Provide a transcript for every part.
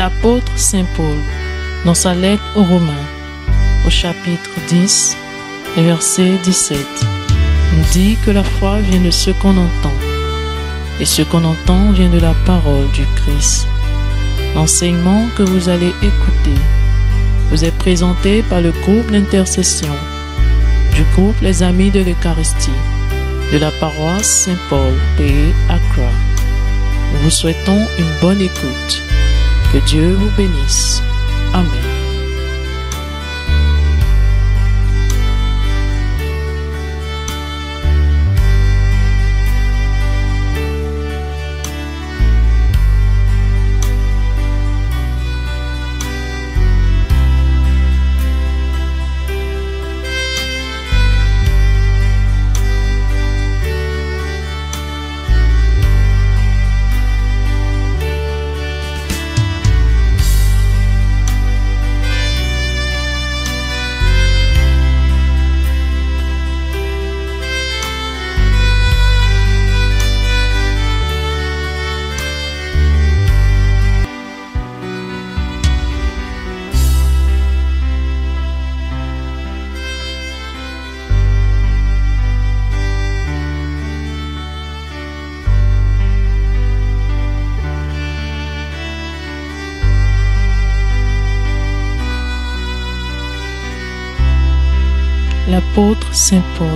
L'apôtre Saint Paul, dans sa lettre aux Romains, au chapitre 10, verset 17, nous dit que la foi vient de ce qu'on entend, et ce qu'on entend vient de la parole du Christ. L'enseignement que vous allez écouter vous est présenté par le groupe d'intercession du groupe Les Amis de l'Eucharistie de la paroisse Saint-Paul, pays Accra. Nous vous souhaitons une bonne écoute. Que Dieu vous bénisse. Amen. L'apôtre Saint Paul.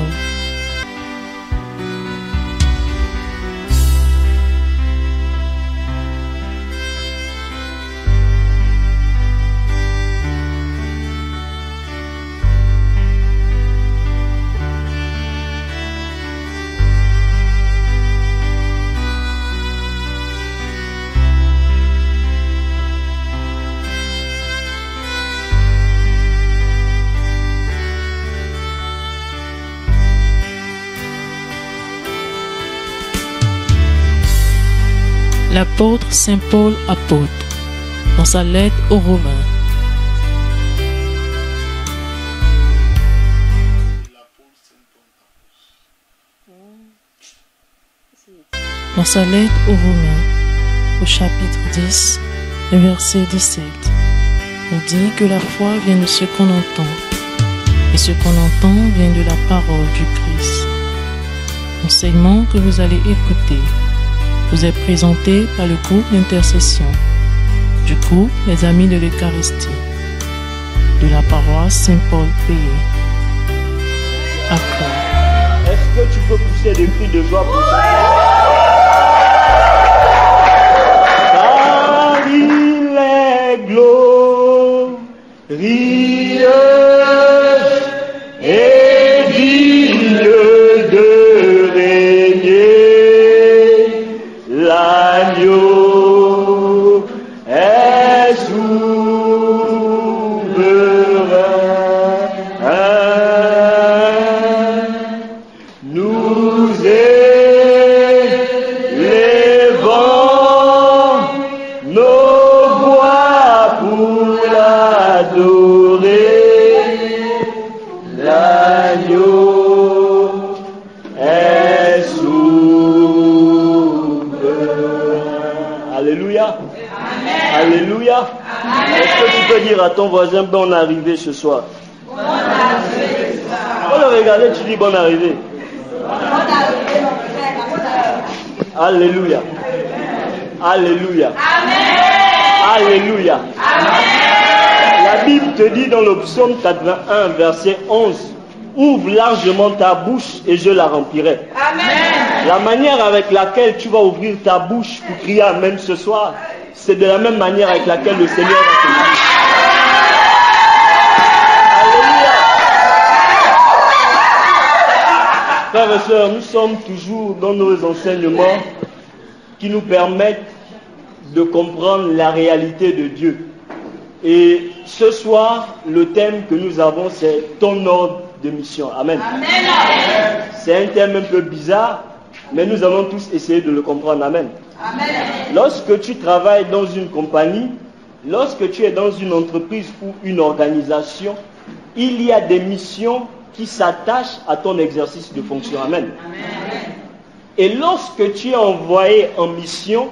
L'apôtre Saint Paul apôtre, dans sa lettre aux Romains. Dans sa lettre aux Romains, au chapitre 10, verset 17, on dit que la foi vient de ce qu'on entend, et ce qu'on entend vient de la parole du Christ. L'enseignement que vous allez écouter vous est présenté par le groupe d'intercession du groupe Les Amis de l'Eucharistie de la paroisse Saint-Paul, pays Accra. Est-ce que tu peux pousser des cris de joie pour ça? Car il est glorieux et digne de régner. L'agneau est souverain. Nous élevons nos voix pour l'adorer. L'agneau est souverain. Alléluia. Amen. Alléluia. Amen. Est-ce que tu peux dire à ton voisin bonne arrivée ce soir? Bonne arrivée ce soir. Quand le regarder, tu dis bonne arrivée. Bonne arrivée, mon frère. Alléluia. Alléluia. Amen. Alléluia. Amen. La Bible te dit dans le psaume 81, verset 11, ouvre largement ta bouche et je la remplirai. Amen. La manière avec laquelle tu vas ouvrir ta bouche pour crier Amen ce soir, c'est de la même manière avec laquelle le Seigneur va te dire. Alléluia. Frères et sœurs, nous sommes toujours dans nos enseignements qui nous permettent de comprendre la réalité de Dieu. Et ce soir, le thème que nous avons, c'est ton ordre de mission. Amen. Amen. C'est un thème un peu bizarre, mais nous allons tous essayer de le comprendre. Amen. Amen. Lorsque tu travailles dans une compagnie, lorsque tu es dans une entreprise ou une organisation, il y a des missions qui s'attachent à ton exercice de fonction. Amen. Amen. Et lorsque tu es envoyé en mission,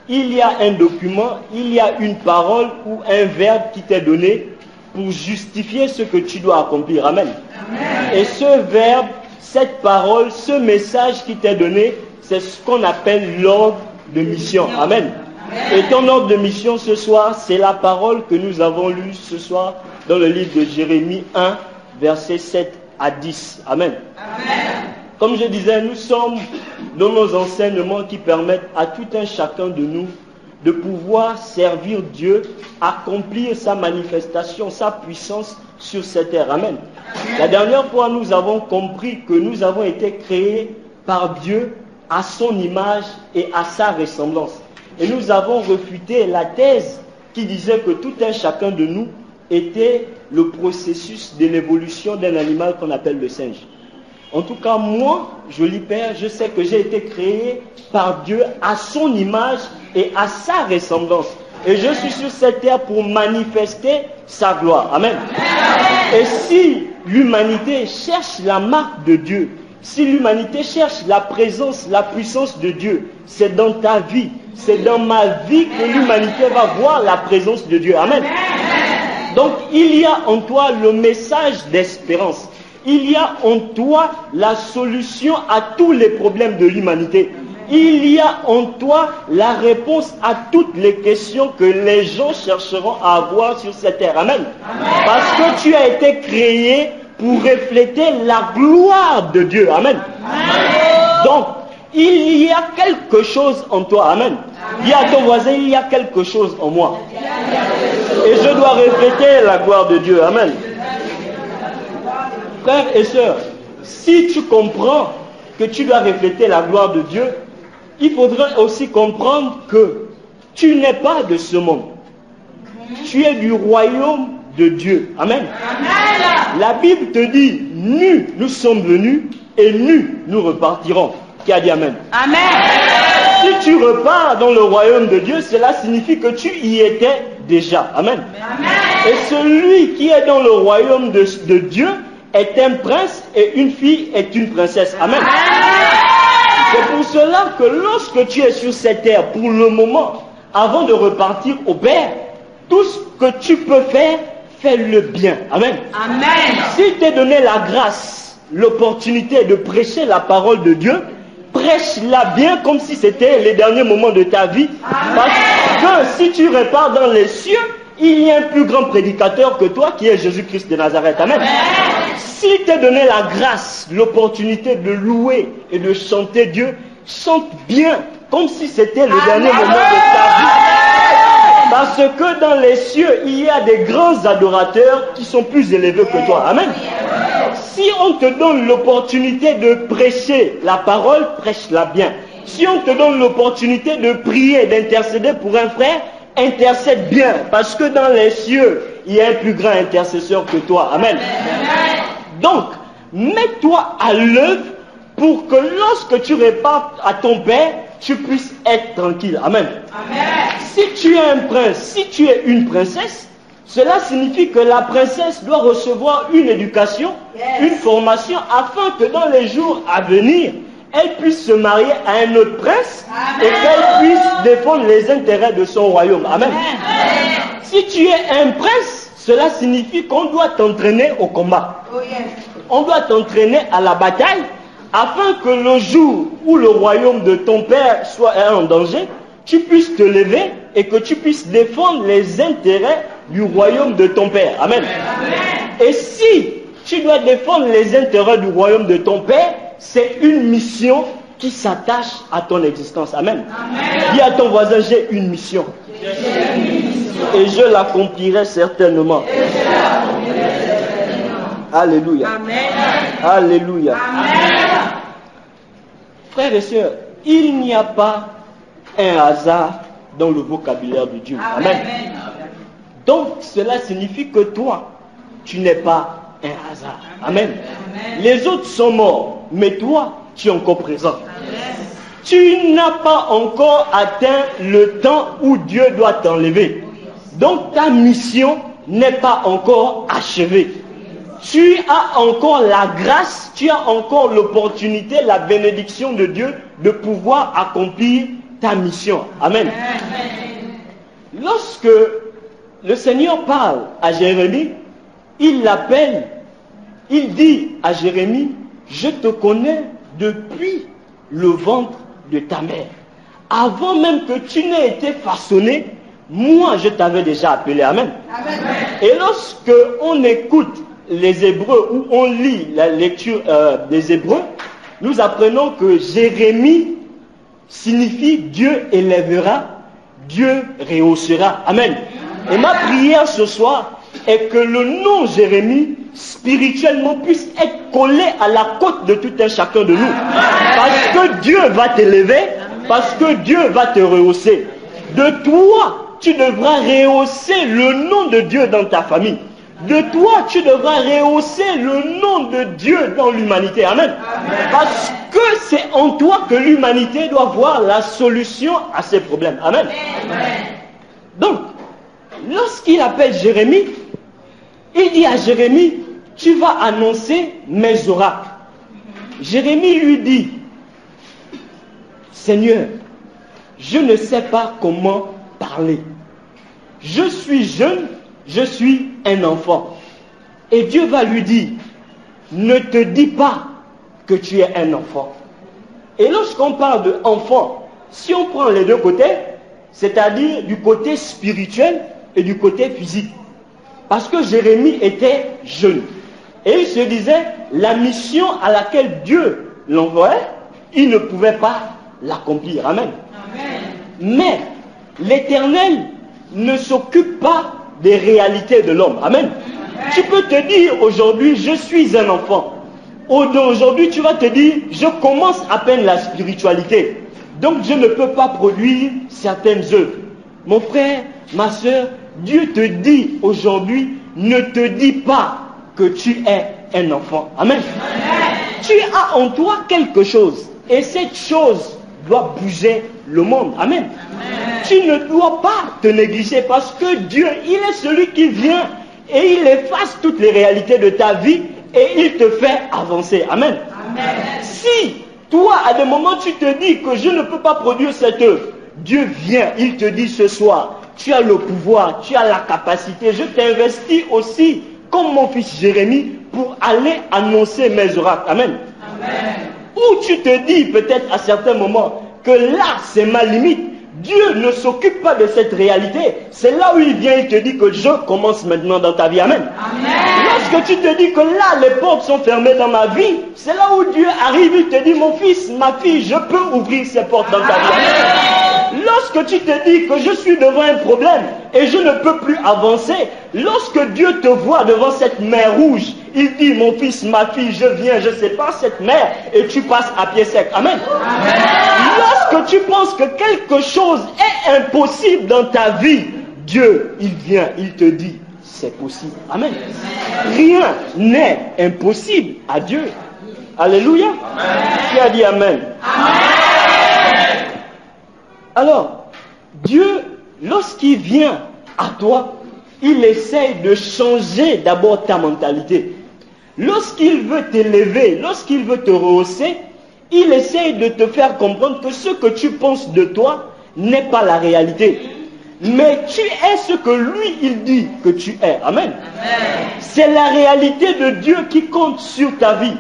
il y a un document, il y a une parole ou un verbe qui t'est donné pour justifier ce que tu dois accomplir. Amen. Amen. Et ce verbe, cette parole, ce message qui t'est donné, c'est ce qu'on appelle l'ordre de mission. Amen. Amen. Et ton ordre de mission ce soir, c'est la parole que nous avons lue ce soir dans le livre de Jérémie 1, versets 7 à 10. Amen. Amen. Comme je disais, nous sommes dans nos enseignements qui permettent à tout un chacun de nous de pouvoir servir Dieu, accomplir sa manifestation, sa puissance sur cette terre. Amen. La dernière fois, nous avons compris que nous avons été créés par Dieu à son image et à sa ressemblance. Et nous avons refuté la thèse qui disait que tout un chacun de nous était le processus de l'évolution d'un animal qu'on appelle le singe. En tout cas, moi, joli père, je sais que j'ai été créé par Dieu à son image et à sa ressemblance. Et je suis sur cette terre pour manifester sa gloire. Amen. Et si l'humanité cherche la marque de Dieu, si l'humanité cherche la présence, la puissance de Dieu, c'est dans ta vie, c'est dans ma vie que l'humanité va voir la présence de Dieu. Amen. Donc, il y a en toi le message d'espérance. Il y a en toi la solution à tous les problèmes de l'humanité. Il y a en toi la réponse à toutes les questions que les gens chercheront à avoir sur cette terre. Amen. Amen. Parce que tu as été créé pour refléter la gloire de Dieu. Amen. Amen. Donc, il y a quelque chose en toi. Amen. Dis à ton voisin, il y a quelque chose en moi. Et je dois refléter la gloire de Dieu. Amen. Frères et sœurs, si tu comprends que tu dois refléter la gloire de Dieu, il faudrait aussi comprendre que tu n'es pas de ce monde. Tu es du royaume de Dieu. Amen. Amen. La Bible te dit, nus nous sommes venus et nus nous repartirons. Qui a dit Amen? Amen. Si tu repars dans le royaume de Dieu, cela signifie que tu y étais déjà. Amen. Amen. Et celui qui est dans le royaume de Dieu est un prince et une fille est une princesse. Amen. C'est pour cela que lorsque tu es sur cette terre, pour le moment, avant de repartir au Père, tout ce que tu peux faire, fais-le bien. Amen. Amen. S'il t'est donné la grâce, l'opportunité de prêcher la parole de Dieu, prêche-la bien comme si c'était les derniers moments de ta vie. Amen. Parce que si tu repars dans les cieux, il y a un plus grand prédicateur que toi qui est Jésus-Christ de Nazareth. Amen. Amen. S'il t'a donné la grâce, l'opportunité de louer et de chanter Dieu, chante bien, comme si c'était le dernier moment de ta vie. Parce que dans les cieux, il y a des grands adorateurs qui sont plus élevés que toi. Amen. Si on te donne l'opportunité de prêcher la parole, prêche-la bien. Si on te donne l'opportunité de prier, d'intercéder pour un frère, intercède bien, parce que dans les cieux, il y a un plus grand intercesseur que toi. Amen. Donc, mets-toi à l'œuvre pour que lorsque tu repartes à ton Père, tu puisses être tranquille. Amen. Amen. Si tu es un prince, si tu es une princesse, cela signifie que la princesse doit recevoir une éducation, une formation, afin que dans les jours à venir, elle puisse se marier à un autre prince. Amen. Et qu'elle puisse défendre les intérêts de son royaume. Amen. Amen. Si tu es un prince, cela signifie qu'on doit t'entraîner au combat. Oh yes. On doit t'entraîner à la bataille afin que le jour où le royaume de ton père soit en danger, tu puisses te lever et que tu puisses défendre les intérêts du royaume de ton père. Amen. Amen. Et si tu dois défendre les intérêts du royaume de ton père, c'est une mission qui s'attache à ton existence. Amen. Amen. Dis à ton voisin, j'ai une mission. Et je l'accomplirai certainement. Alléluia. Amen. Alléluia. Amen. Frères et sœurs, il n'y a pas un hasard dans le vocabulaire de Dieu. Amen. Amen. Donc, cela signifie que toi, tu n'es pas un hasard. Amen. Amen. Les autres sont morts, mais toi, tu es encore présent. Amen. Tu n'as pas encore atteint le temps où Dieu doit t'enlever. Donc, ta mission n'est pas encore achevée. Tu as encore la grâce, tu as encore l'opportunité, la bénédiction de Dieu de pouvoir accomplir ta mission. Amen. Lorsque le Seigneur parle à Jérémie, il l'appelle, il dit à Jérémie, je te connais depuis le ventre de ta mère. Avant même que tu n'aies été façonné, moi je t'avais déjà appelé. Amen. Amen. Et lorsque on écoute les Hébreux ou on lit la lecture des Hébreux, nous apprenons que Jérémie signifie Dieu élèvera, Dieu rehaussera. Amen. Et ma prière ce soir est que le nom Jérémie spirituellement puisse être collé à la côte de tout un chacun de nous. Parce que Dieu va t'élever, parce que Dieu va te rehausser. De toi, tu devras rehausser le nom de Dieu dans ta famille. De toi, tu devras rehausser le nom de Dieu dans l'humanité. Amen. Parce que c'est en toi que l'humanité doit voir la solution à ses problèmes. Amen. Donc, lorsqu'il appelle Jérémie, il dit à Jérémie, tu vas annoncer mes oracles. Jérémie lui dit, Seigneur, je ne sais pas comment parler. Je suis jeune, je suis un enfant. Et Dieu va lui dire, ne te dis pas que tu es un enfant. Et lorsqu'on parle d'enfant, si on prend les deux côtés, c'est-à-dire du côté spirituel et du côté physique. Parce que Jérémie était jeune. Et il se disait, la mission à laquelle Dieu l'envoyait, il ne pouvait pas l'accomplir. Amen. Amen. Mais l'Éternel ne s'occupe pas des réalités de l'homme. Amen. Amen. Tu peux te dire aujourd'hui, je suis un enfant. Aujourd'hui, tu vas te dire, je commence à peine la spiritualité. Donc, je ne peux pas produire certaines œuvres. Mon frère, ma soeur, Dieu te dit aujourd'hui, ne te dis pas que tu es un enfant. Amen. Amen. Tu as en toi quelque chose. Et cette chose doit bouger le monde. Amen. Amen. Tu ne dois pas te négliger parce que Dieu, il est celui qui vient et il efface toutes les réalités de ta vie et il te fait avancer. Amen. Amen. Si toi, à des moments, tu te dis que je ne peux pas produire cette œuvre, Dieu vient, il te dit ce soir, tu as le pouvoir, tu as la capacité, je t'investis aussi, comme mon fils Jérémie, pour aller annoncer mes oracles. Amen. Amen. Ou tu te dis peut-être à certains moments que là, c'est ma limite. Dieu ne s'occupe pas de cette réalité. C'est là où il vient, il te dit que je commence maintenant dans ta vie. Amen. Amen. Lorsque tu te dis que là, les portes sont fermées dans ma vie, c'est là où Dieu arrive, il te dit, mon fils, ma fille, je peux ouvrir ces portes dans ta vie. Amen. Lorsque tu te dis que je suis devant un problème et je ne peux plus avancer, lorsque Dieu te voit devant cette mer rouge, il dit, mon fils, ma fille, je viens, je sépare cette mer et tu passes à pied sec. Amen. Amen. Lorsque tu penses que quelque chose est impossible dans ta vie, Dieu, il vient, il te dit, c'est possible. Amen. Rien n'est impossible à Dieu. Alléluia. Amen. Qui a dit Amen? Amen. Alors, Dieu, lorsqu'il vient à toi, il essaye de changer d'abord ta mentalité. Lorsqu'il veut t'élever, lorsqu'il veut te rehausser, il essaye de te faire comprendre que ce que tu penses de toi n'est pas la réalité. Mais tu es ce que lui, il dit que tu es. Amen. Amen. C'est la réalité de Dieu qui compte sur ta vie.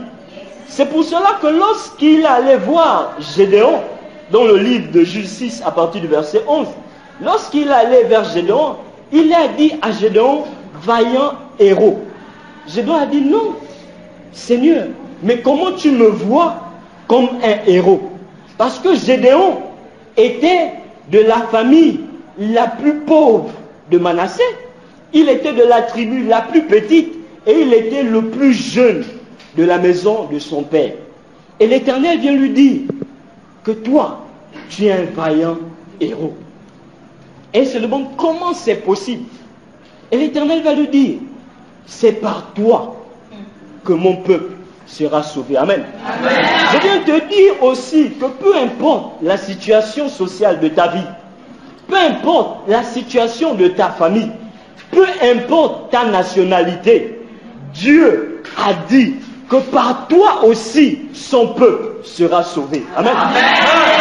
C'est pour cela que lorsqu'il allait voir Gédéon, dans le livre de Juge 6, à partir du verset 11, lorsqu'il allait vers Gédéon, il a dit à Gédéon, vaillant héros. Gédéon a dit, non, Seigneur, mais comment tu me vois comme un héros? Parce que Gédéon était de la famille la plus pauvre de Manassé. Il était de la tribu la plus petite et il était le plus jeune de la maison de son père. Et l'Éternel vient lui dire que toi, tu es un vaillant héros. Et il se demande comment c'est possible. Et l'Éternel va lui dire, c'est par toi que mon peuple sera sauvé. Amen. Amen. Je viens te dire aussi que peu importe la situation sociale de ta vie, peu importe la situation de ta famille, peu importe ta nationalité, Dieu a dit que par toi aussi, son peuple sera sauvé. Amen.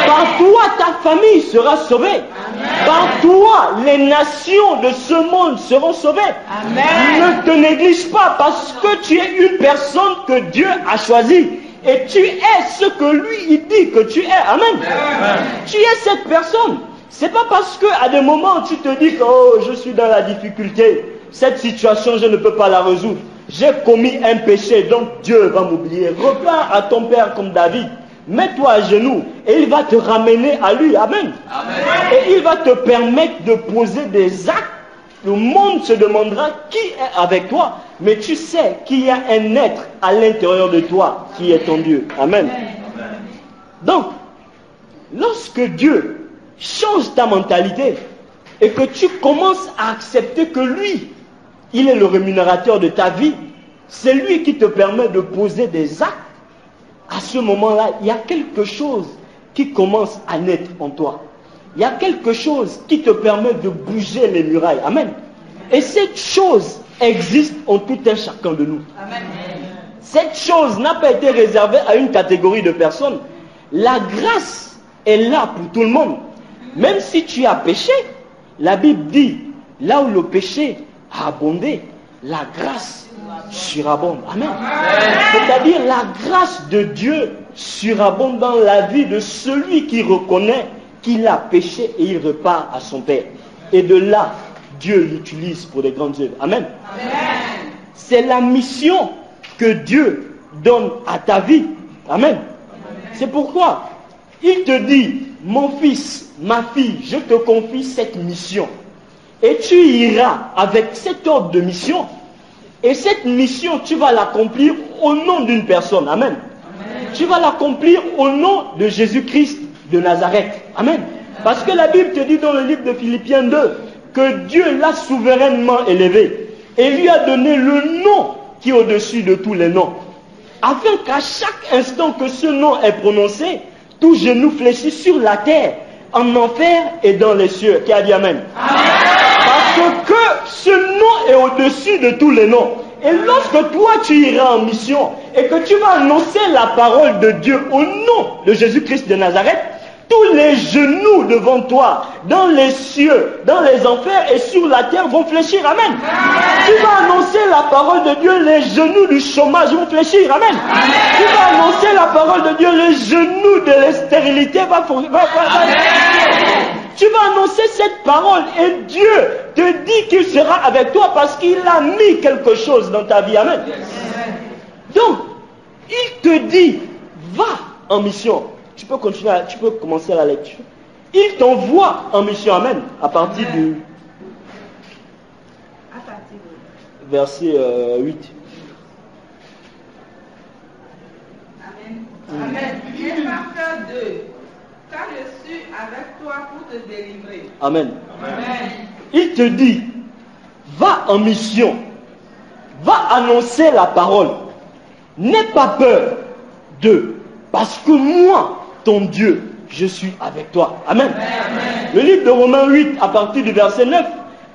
Par toi, ta famille sera sauvée. Amen. Par toi, les nations de ce monde seront sauvées. Amen. Ne te néglige pas parce que tu es une personne que Dieu a choisie. Et tu es ce que lui, il dit que tu es. Amen. Amen. Tu es cette personne. C'est pas parce que à des moments tu te dis que oh, je suis dans la difficulté, cette situation je ne peux pas la résoudre. J'ai commis un péché, donc Dieu va m'oublier. Repars à ton père comme David. Mets-toi à genoux et il va te ramener à lui. Amen. Amen. Et il va te permettre de poser des actes. Le monde se demandera qui est avec toi. Mais tu sais qu'il y a un être à l'intérieur de toi qui est ton Dieu. Amen. Amen. Donc, lorsque Dieu change ta mentalité et que tu commences à accepter que lui, il est le rémunérateur de ta vie, c'est lui qui te permet de poser des actes. À ce moment-là, il y a quelque chose qui commence à naître en toi. Il y a quelque chose qui te permet de bouger les murailles. Amen. Et cette chose existe en tout un chacun de nous. Amen. Cette chose n'a pas été réservée à une catégorie de personnes. La grâce est là pour tout le monde. Même si tu as péché, la Bible dit, là où le péché a abondé, la grâce surabonde. Amen. C'est-à-dire la grâce de Dieu surabonde dans la vie de celui qui reconnaît qu'il a péché et il repart à son Père. Et de là, Dieu l'utilise pour des grandes œuvres. Amen. C'est la mission que Dieu donne à ta vie. Amen. C'est pourquoi il te dit, mon fils, ma fille, je te confie cette mission. Et tu iras avec cet ordre de mission. Et cette mission, tu vas l'accomplir au nom d'une personne. Amen. Amen. Tu vas l'accomplir au nom de Jésus-Christ de Nazareth. Amen. Parce que la Bible te dit dans le livre de Philippiens 2 que Dieu l'a souverainement élevé et lui a donné le nom qui est au-dessus de tous les noms. Afin qu'à chaque instant que ce nom est prononcé, tout genou fléchit sur la terre, en enfer et dans les cieux. Qui a dit Amen. Amen. Parce que ce nom est au-dessus de tous les noms. Et lorsque toi tu iras en mission et que tu vas annoncer la parole de Dieu au nom de Jésus-Christ de Nazareth, tous les genoux devant toi, dans les cieux, dans les enfers et sur la terre vont fléchir. Amen. Tu vas annoncer la parole de Dieu, les genoux du chômage vont fléchir. Amen. Tu vas annoncer la parole de Dieu, les genoux de la stérilité vont Tu vas annoncer cette parole et Dieu te dit qu'il sera avec toi parce qu'il a mis quelque chose dans ta vie. Amen. Donc, il te dit, va en mission. Tu peux continuer, tu peux commencer la lecture. Il t'envoie en mission. Amen. À partir du verset 8. Amen. Amen. N'aie pas peur d'eux, car je suis avec toi pour te délivrer. Amen. Amen. Il te dit, va en mission. Va annoncer la parole. N'aie pas peur d'eux, parce que moi, ton Dieu, je suis avec toi. Amen. Amen. Le livre de Romains 8, à partir du verset 9,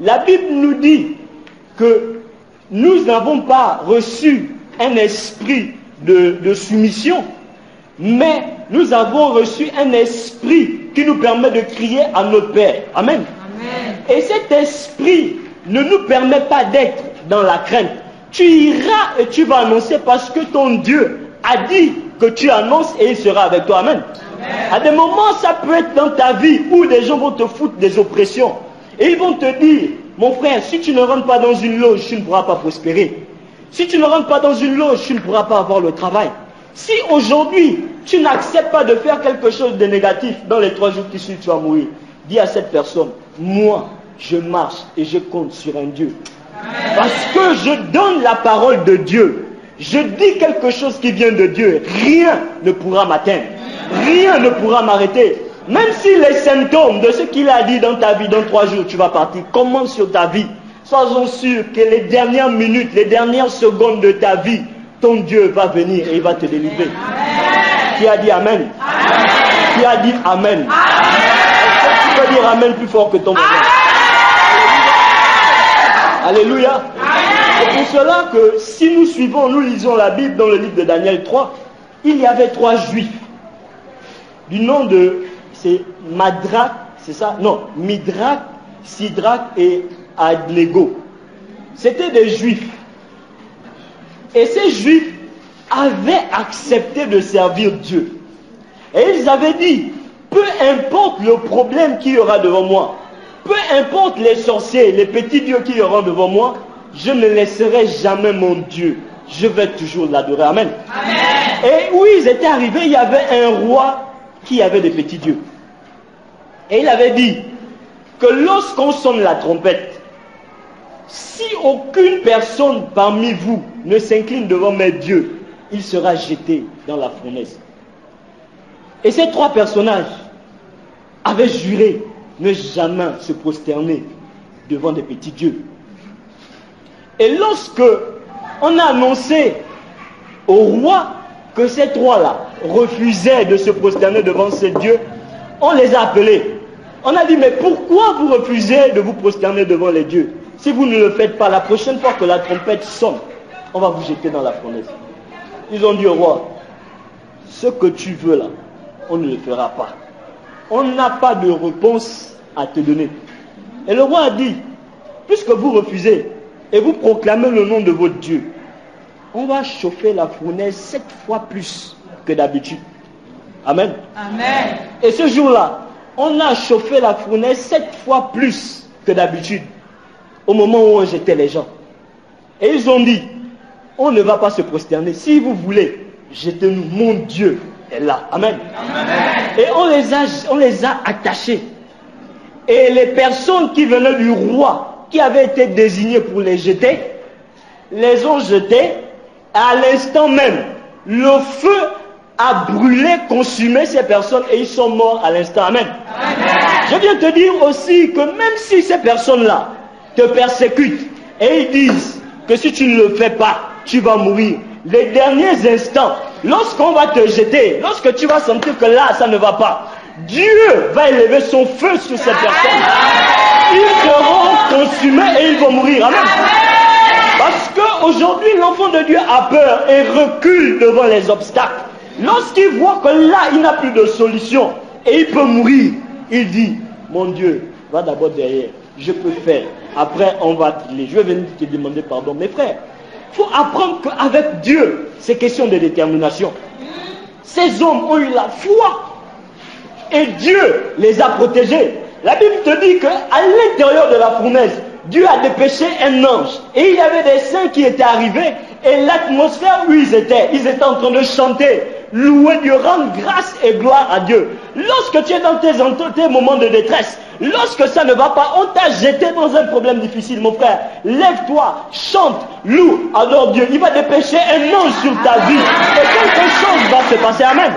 la Bible nous dit que nous n'avons pas reçu un esprit de soumission, mais nous avons reçu un esprit qui nous permet de crier à notre Père. Amen. Amen. Et cet esprit ne nous permet pas d'être dans la crainte. Tu iras et tu vas annoncer parce que ton Dieu a dit que tu annonces et il sera avec toi. Amen. Amen. À des moments, ça peut être dans ta vie où des gens vont te foutre des oppressions. Et ils vont te dire, mon frère, si tu ne rentres pas dans une loge, tu ne pourras pas prospérer. Si tu ne rentres pas dans une loge, tu ne pourras pas avoir le travail. Si aujourd'hui, tu n'acceptes pas de faire quelque chose de négatif, dans les 3 jours qui suivent, tu vas mourir. Dis à cette personne, moi, je marche et je compte sur un Dieu. Amen. Parce que je donne la parole de Dieu. Je dis quelque chose qui vient de Dieu. Rien ne pourra m'atteindre. Rien ne pourra m'arrêter. Même si les symptômes de ce qu'il a dit dans ta vie, dans 3 jours, tu vas partir. Commence sur ta vie. Sois-en sûr que les dernières minutes, les dernières secondes de ta vie, ton Dieu va venir et il va te délivrer. Amen. Qui a dit Amen? Amen. Qui a dit Amen? Est-ce que tu peux dire Amen plus fort que ton voisin? Alléluia. Alléluia. C'est pour cela que si nous lisons la Bible dans le livre de Daniel 3, il y avait 3 juifs du nom de, c'est Madrak, c'est ça? Non, Midrak, Sidrak et Abednego. C'était des juifs. Et ces juifs avaient accepté de servir Dieu. Et ils avaient dit, peu importe le problème qu'il y aura devant moi, peu importe les sorciers, les petits dieux qui y auront devant moi, je ne laisserai jamais mon Dieu. Je vais toujours l'adorer. Amen. Amen. Et où ils étaient arrivés, il y avait un roi qui avait des petits dieux. Et il avait dit que lorsqu'on sonne la trompette, si aucune personne parmi vous ne s'incline devant mes dieux, il sera jeté dans la fournaise. Et ces 3 personnages avaient juré ne jamais se prosterner devant des petits dieux. Et lorsque on a annoncé au roi que ces 3-là refusaient de se prosterner devant ces dieux, on les a appelés. On a dit, mais pourquoi vous refusez de vous prosterner devant les dieux? Si vous ne le faites pas, la prochaine fois que la trompette sonne, on va vous jeter dans la fournaise. Ils ont dit au roi, ce que tu veux là, on ne le fera pas. On n'a pas de réponse à te donner. Et le roi a dit, puisque vous refusez et vous proclamez le nom de votre Dieu, on va chauffer la fournaise 7 fois plus que d'habitude. Amen. Amen. Et ce jour-là, on a chauffé la fournaise 7 fois plus que d'habitude au moment où on jetait les gens. Et ils ont dit, on ne va pas se prosterner. Si vous voulez, jetez-nous, mon Dieu est là. Amen. Amen. Et on les a attachés. Et les personnes qui venaient du roi, qui avaient été désignées pour les jeter, les ont jetés. À l'instant même, le feu a brûlé, consumé ces personnes et ils sont morts à l'instant. Amen. Amen. Je viens te dire aussi que même si ces personnes-là te persécutent et ils disent que si tu ne le fais pas, tu vas mourir. Les derniers instants, lorsqu'on va te jeter, lorsque tu vas sentir que là, ça ne va pas, Dieu va élever son feu sur ces personnes. Ils seront consumés et ils vont mourir. Amen. Parce qu'aujourd'hui, l'enfant de Dieu a peur et recule devant les obstacles. Lorsqu'il voit que là, il n'a plus de solution et il peut mourir, il dit, mon Dieu, va d'abord derrière, je peux faire. Après, on va t'aider. Je vais venir te demander pardon. Mes frères, il faut apprendre qu'avec Dieu, c'est question de détermination. Ces hommes ont eu la foi et Dieu les a protégés. La Bible te dit qu'à l'intérieur de la fournaise, Dieu a dépêché un ange. Et il y avait des saints qui étaient arrivés. Et l'atmosphère où ils étaient en train de chanter, louer Dieu, rendre grâce et gloire à Dieu. Lorsque tu es dans tes moments de détresse, lorsque ça ne va pas, on t'a jeté dans un problème difficile, mon frère. Lève-toi, chante, loue, adore Dieu. Il va dépêcher un ange sur ta vie. Et quelque chose va se passer. Amen.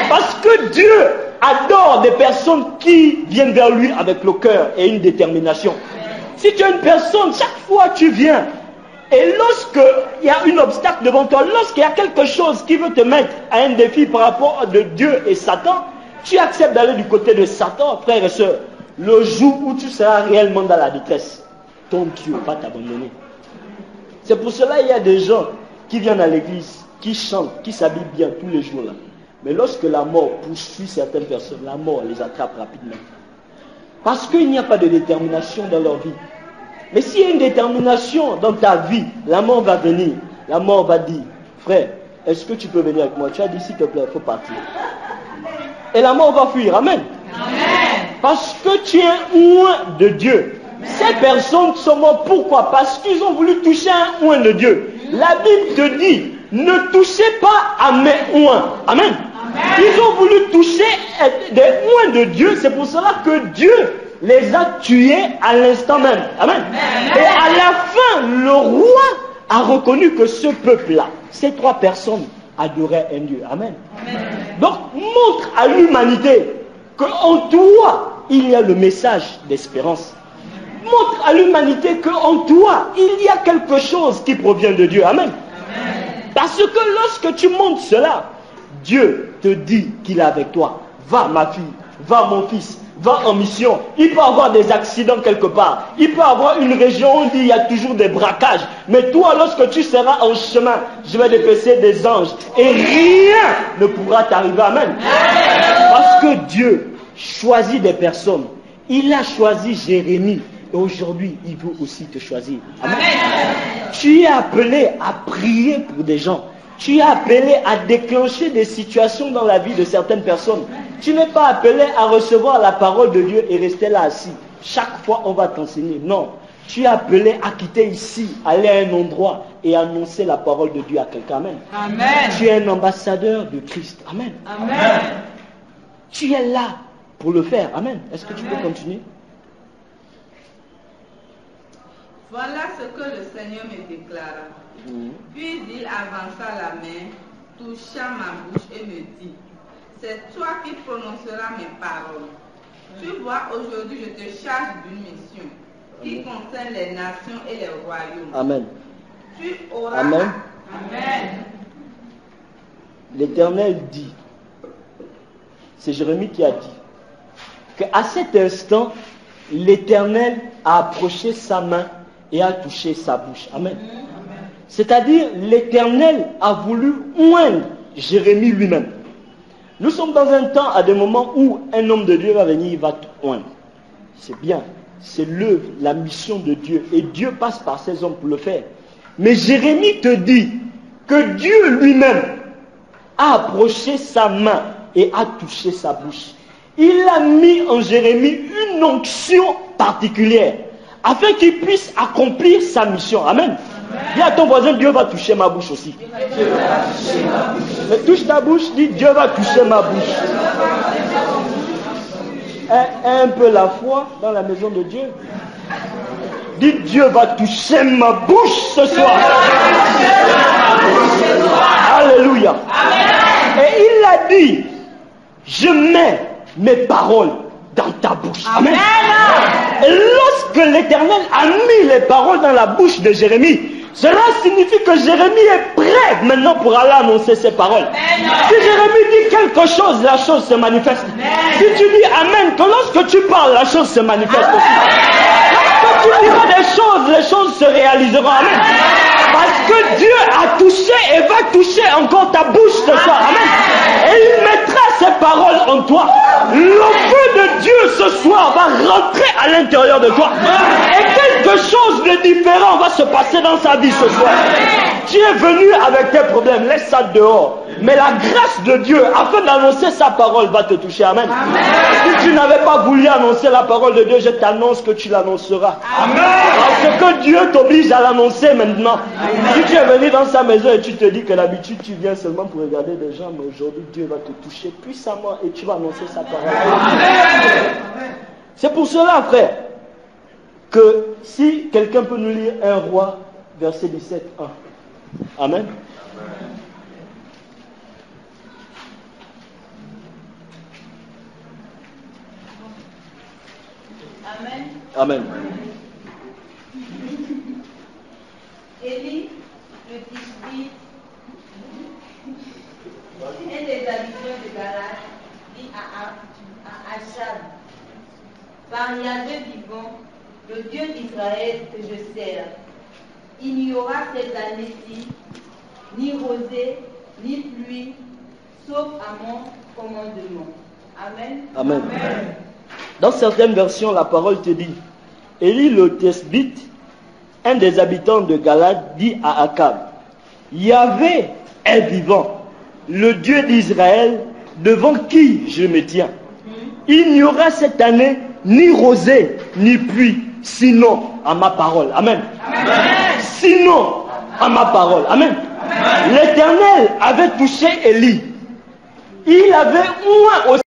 Parce que Dieu adore des personnes qui viennent vers lui avec le cœur et une détermination. Si tu es une personne, chaque fois tu viens, et lorsqu'il y a un obstacle devant toi, lorsqu'il y a quelque chose qui veut te mettre à un défi par rapport à Dieu et Satan, tu acceptes d'aller du côté de Satan, frères et sœurs. Le jour où tu seras réellement dans la détresse, ton Dieu va t'abandonner. C'est pour cela qu'il y a des gens qui viennent à l'église, qui chantent, qui s'habillent bien tous les jours là. Mais lorsque la mort poursuit certaines personnes, la mort les attrape rapidement. Parce qu'il n'y a pas de détermination dans leur vie. Mais s'il y a une détermination dans ta vie, la mort va venir. La mort va dire, frère, est-ce que tu peux venir avec moi? Tu as dit, s'il te plaît, il faut partir. Et la mort va fuir. Amen. Amen. Parce que tu es un oint de Dieu. Ces personnes sont mortes. Pourquoi? Parce qu'ils ont voulu toucher un oint de Dieu. La Bible te dit, ne touchez pas à mes oints. Amen. Ils ont voulu toucher des oints de Dieu. C'est pour cela que Dieu les a tués à l'instant même. Amen. Et à la fin, le roi a reconnu que ce peuple-là, ces 3 personnes, adoraient un Dieu. Amen. Donc, montre à l'humanité qu'en toi, il y a le message d'espérance. Montre à l'humanité qu'en toi, il y a quelque chose qui provient de Dieu. Amen. Parce que lorsque tu montres cela, Dieu te dit qu'il est avec toi. Va, ma fille, va mon fils, va en mission. Il peut avoir des accidents quelque part. Il peut avoir une région où il y a toujours des braquages. Mais toi, lorsque tu seras en chemin, je vais dépecer des anges. Et rien ne pourra t'arriver. Amen. Parce que Dieu choisit des personnes. Il a choisi Jérémie. Et aujourd'hui, il veut aussi te choisir. Amen. Tu es appelé à prier pour des gens. Tu es appelé à déclencher des situations dans la vie de certaines personnes. Tu n'es pas appelé à recevoir la parole de Dieu et rester là assis. Chaque fois, on va t'enseigner. Non. Tu es appelé à quitter ici, aller à un endroit et annoncer la parole de Dieu à quelqu'un. Amen. Amen. Tu es un ambassadeur de Christ. Amen. Amen. Tu es là pour le faire. Amen. Est-ce que tu peux continuer? Voilà ce que le Seigneur me déclara. Puis il avança la main, toucha ma bouche et me dit, c'est toi qui prononceras mes paroles. Tu vois, aujourd'hui je te charge d'une mission qui concerne les nations et les royaumes. Amen. Tu auras... Amen. Amen. L'Éternel dit, c'est Jérémie qui a dit, qu'à cet instant, l'Éternel a approché sa main et a touché sa bouche. Amen. C'est-à-dire, l'Éternel a voulu oindre Jérémie lui-même. Nous sommes dans un temps, à des moments où un homme de Dieu va venir, il va te oindre. C'est bien. C'est l'œuvre, la mission de Dieu. Et Dieu passe par ces hommes pour le faire. Mais Jérémie te dit que Dieu lui-même a approché sa main et a touché sa bouche. Il a mis en Jérémie une onction particulière afin qu'il puisse accomplir sa mission. Amen. Dis à ton voisin, Dieu va toucher ma bouche aussi. Mais touche ta bouche, dis Dieu va toucher ma bouche. Un peu la foi dans la maison de Dieu. Dis Dieu va toucher ma bouche ce soir. Alléluia. Et il a dit, je mets mes paroles dans ta bouche. Amen. Et lorsque l'Éternel a mis les paroles dans la bouche de Jérémie, cela signifie que Jérémie est prêt maintenant pour aller annoncer ses paroles. Si Jérémie dit quelque chose, la chose se manifeste. Si tu dis Amen, que lorsque tu parles, la chose se manifeste aussi. Lorsque tu diras des choses, les choses se réaliseront. Amen. Parce que Dieu a touché et va toucher encore ta bouche ce soir. Amen. Et il mettra ses paroles en toi. Le feu de Dieu ce soir va rentrer à l'intérieur de toi. Et quelque chose de différent va se passer dans sa vie ce soir. Tu es venu avec tes problèmes, laisse ça dehors. Mais la grâce de Dieu, afin d'annoncer sa parole, va te toucher. Amen. Si tu n'avais pas voulu annoncer la parole de Dieu, je t'annonce que tu l'annonceras. Parce que Dieu t'oblige à l'annoncer maintenant. Si tu es venu dans sa maison et tu te dis que d'habitude tu viens seulement pour regarder des gens, mais aujourd'hui Dieu va te toucher puissamment et tu vas annoncer sa parole. C'est pour cela, frère, que si quelqu'un peut nous lire 1 Roi, verset 17, 1. Amen. Amen. Amen. Élie, le Tishbite, un des habitants de Galad, dit à Achab, par Yahvé vivant, le Dieu d'Israël que je sers, il n'y aura cette année-ci ni rosée, ni pluie, sauf à mon commandement. Amen. Amen. Dans certaines versions, la parole te dit, Élie le Tishbite, un des habitants de Galad, dit à Akab, Yahvé est vivant, le Dieu d'Israël, devant qui je me tiens. Il n'y aura cette année ni rosée, ni pluie, sinon à ma parole. Amen. Amen. Sinon à ma parole. Amen. L'Éternel avait touché Élie. Il avait moins aussi